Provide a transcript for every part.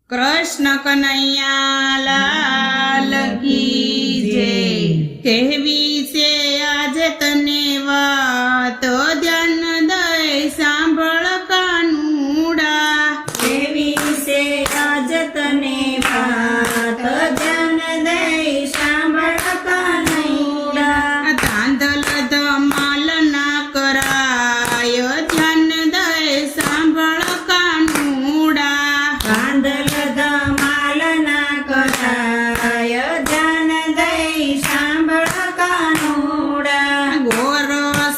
कृष्ण कन्हैया लाल की जय। कहवी से आज तने वातो ध्यान दई सांभळ कानुडा। कहवी से आज तने वात ध्यान दई सांभळ कानुडा। धांधल धमाल ना कराय ध्यान दई सांभळ कानुडा। धांधल धमाल ना कराय ध्यान दई सांभळ कानुडा। घोर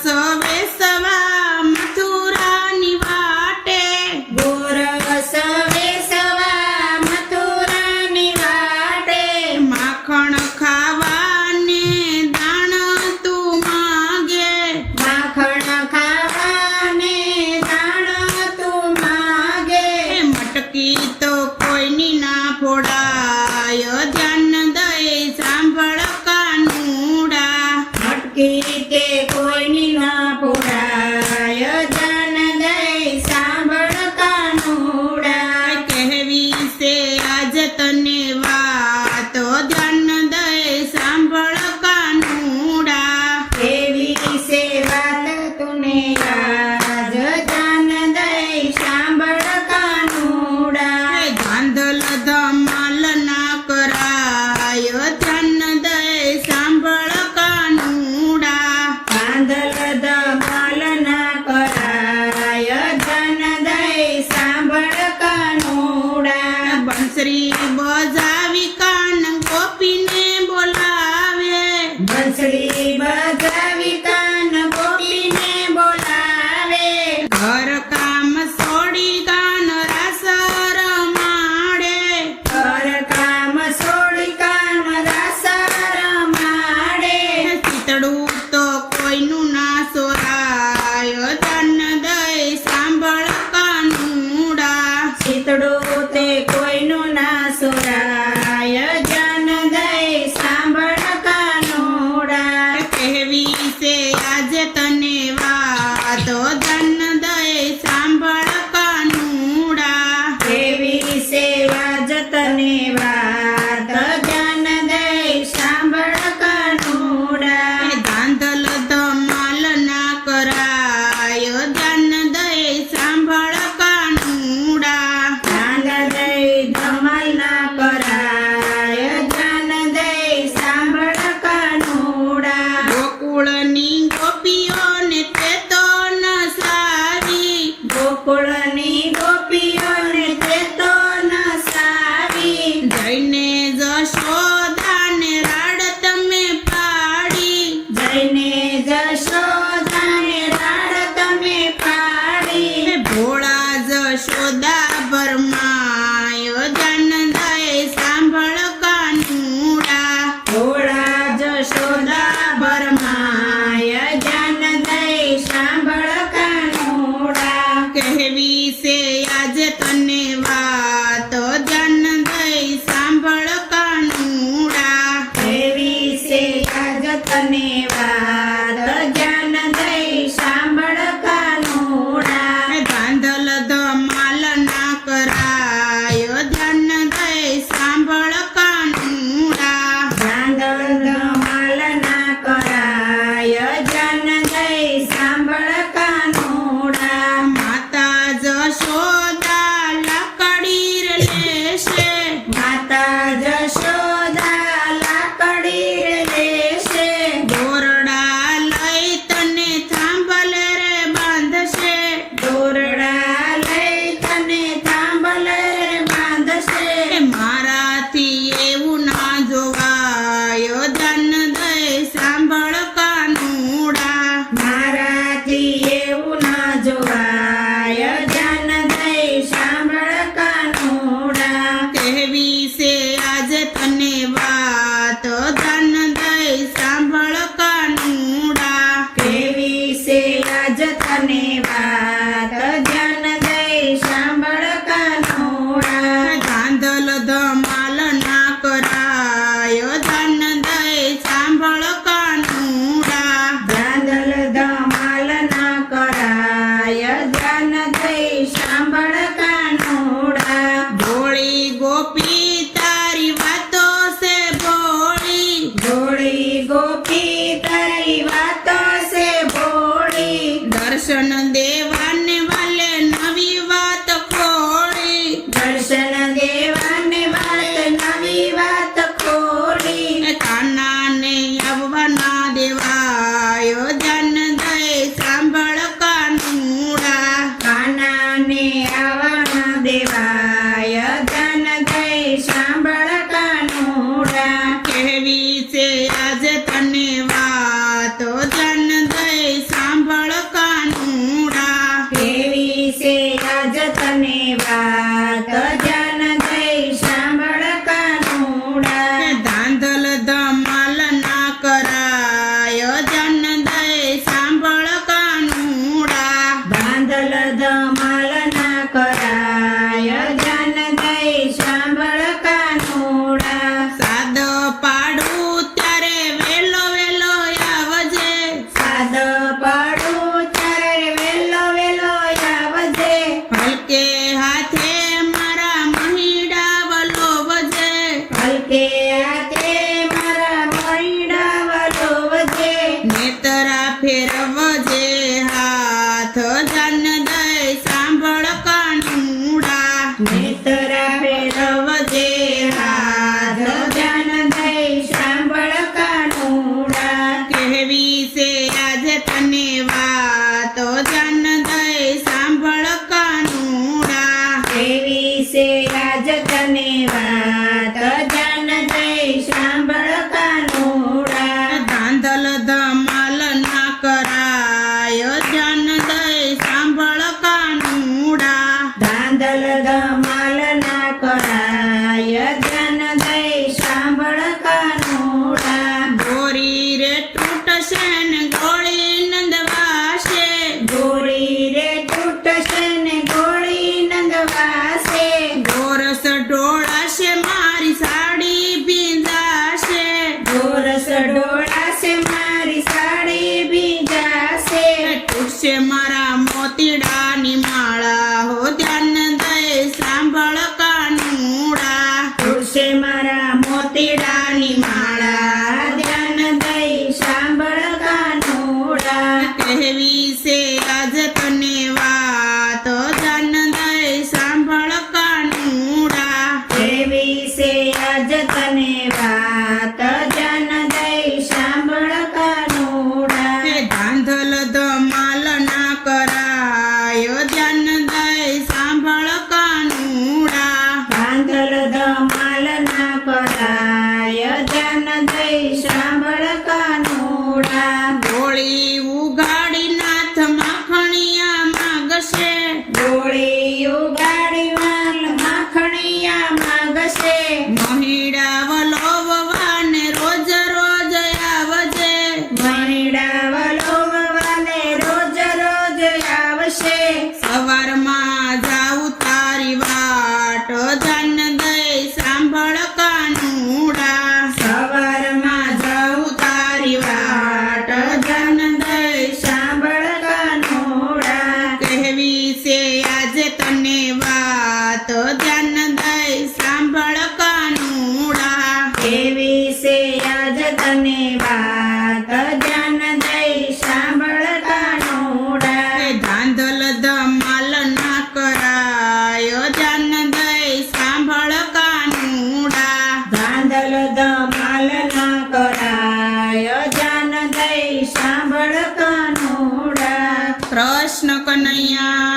सवे सवा मथुरानी वाटे। गोरस वेसवा मथुरानी वाटे। माखण खावाने दाण तू मागे। माखण खावाने दाण तू मागे। मटकी तो कोईनी ना फोडाय ध्यान दई सांभळ कानुडा। मटकी ते कोईनी ना फोडाय ध्यान दई सांभळ कानुडा। कहवी से आज तने वातो ध्यान दई सांभळ कानुडा। एवी से वात तुने आज ध्यान दई सांभळ कानुडा। धांधल धमाल ना कराय ध्यान दई सांभळ कानुडा। धांधल धमाल ना कराय ध्यान दई सांभळ कानुडा। બંસરી બજાવી કાન ગોપીને બોલાવે। બંસરી બજાવી કાન ગોપીને બોલાવે। ઘર કામ છોડી ગાન રાસ રમાડે। ઘર કામ છોડી કાન રાસ રમાડે। ચિતડું તો કોઈનું ના સોરાય ધન દઈ સાંભળ કાનુડા। શીતળું તે કોઈનું ના સોરાય ધ્યાન દઈ सांभळ कानुडा। કહેવી છે આજે તને વાતો ધન દઈ સાંભળ કાનુડા। એવી સેવા જતને વાત ધ્યાન દઈ सांभळ कानुडा। धांधल धमाल ना कराय ध्यान दई सांभळ कानुडा। ध्यान दई धमाल ना कराय ध्यान दई सांभळ कानुडा। गोकुळनी गोपीओने ते तो नसावी। गोकुळनी गोपीઓને તે તો નસાવી। જઈને જશોદાને રાડ તમે પાડી। જઈને જશોદાને રાડ તમે પાડી। ભોળા જશોદા ભરમાયો ધ્યાન દઈ સાંભળ કાનુડા। ભોળા જશોદા ભરમાય ધ્યાન દઈ सांभळ कानुडा। કહેવી છે આજે તને વાતો ધ્યાન દઈ સાંભળ કાનુડા। એવી છે આજ તને વાત ધ્યાન દઈ सांभळ कानुडा। धांधल धमाल ना कराय ध्यान दई सांभळ कानुडा। धांधल धमाल ना कराय ध्यान दई सांभळ कानुडा। माता जशोदा लाकडी रे लेशे। माता जशोदा लाकडी रे લેશે। દોરડા લઈ તને થાંભલે રે બાંધશે। દોરડા લઈ તને થાંભલે રે બાંધશે। મારાથી એવું ના જોવાય ધ્યાન દઈ સાંભળ કાનુડા। મારાથી એવું ના જોવાય ધ્યાન દઈ सांभळ कानुडा। કહેવી છે આજે તને વાતો ધ્યાન દઈ સાંભળ કાનુડા। કેવી છે આજ તને વાત ધ્યાન દઈ सांभळ कानुडा। धांधल धमाल ना कराय ध्यान दई सांभळ कानुडा। धांधल धमाल ना कराय ध्यान दई सांभळ कानुडा। भोळी સાંભળ કાનુડા સાદ પાડું ત્યારે વેલો વેલો આવજે સાદ પડું ત્યારે વેલો વેલો આવજે હલકે હાથે મારા મહીડા વલોવજે હલકે હાથે મારા મૈડા વલોવજે નેતરા ફેરવજે હાથ જાન દઈ સાંભળ કાનુડા નેતરા ફેરવજે હાથ જાન દઈ સાંભળ કાનુડા કહેવી છે આજે તને વાતો જાન દઈ સાંભળ કાનુડા એવી છે આજ તને વાત જાન દઈ સાંભળ કાનુડા ધાંધલ ધમાલ ના કરાય જાન દઈ સાંભળ કાનુડા ધાંધલ ધમાલ ના કરાય જાન દઈ સાંભળ કાનુડા ગોરી રે તૂટશે ને ગોળી નંદવાશે ગોળી રે તૂટશે ને ગોળી નંદવાસે ગોરસ ઢોળાશે મારી સાડી ભીંજાશે ગોરસ ઢોળાશે મારી સાડી ભીજાશે તૂટશે મારા મોતીડાની માળા હો ધ્યાન દઈ સાંભળ કાનુડા તૂટશે મારા મોતીડાની માળા ધ્યાન દઈ સાંભળ કાનુડા કહેવી છે આજ તને વાત ધ્યાન દઈ સાંભળ કાનુડા એવી છે આજ તને વાત જાન દઈ સાંભળ કાનુડા ધાંધલ ધમાલ ના કરાય ધ્યાન દઈ સાંભળ કાનુડા ધાંધલ ધમાલ ના કરાય જાન દઈ સાંભળ કાનુડા ગોળી ઉગાડી નાથ માખણિયા માગશે ગોળી ઉગાડી વાલ માખણિયા માગશે મહીડા વલોવવાને રોજ રોજ આવજે મૈડા વલોવવાને રોજ રોજ આવશે સવારમાં જાઉં તારી વાટ જાન દઈ સાંભળ કાનુડા સવારમાં જાઉં તારી વાટ જાન દઈ સાંભળ કાનુડા કહેવી છે આજે તને વાત ધ્યાન દઈ સાંભળ કાનુડા એવી છે આજ તને વાત જાન દઈ સાંભળ કાનુડા ધાંધલ ધમાલ ના કરાય ધ્યાન દઈ સાંભળ કાનુડા ધાંધલ ધમાલ ના કરાય જાન દઈ સાંભળ કાનુડા કૃષ્ણ કનૈયા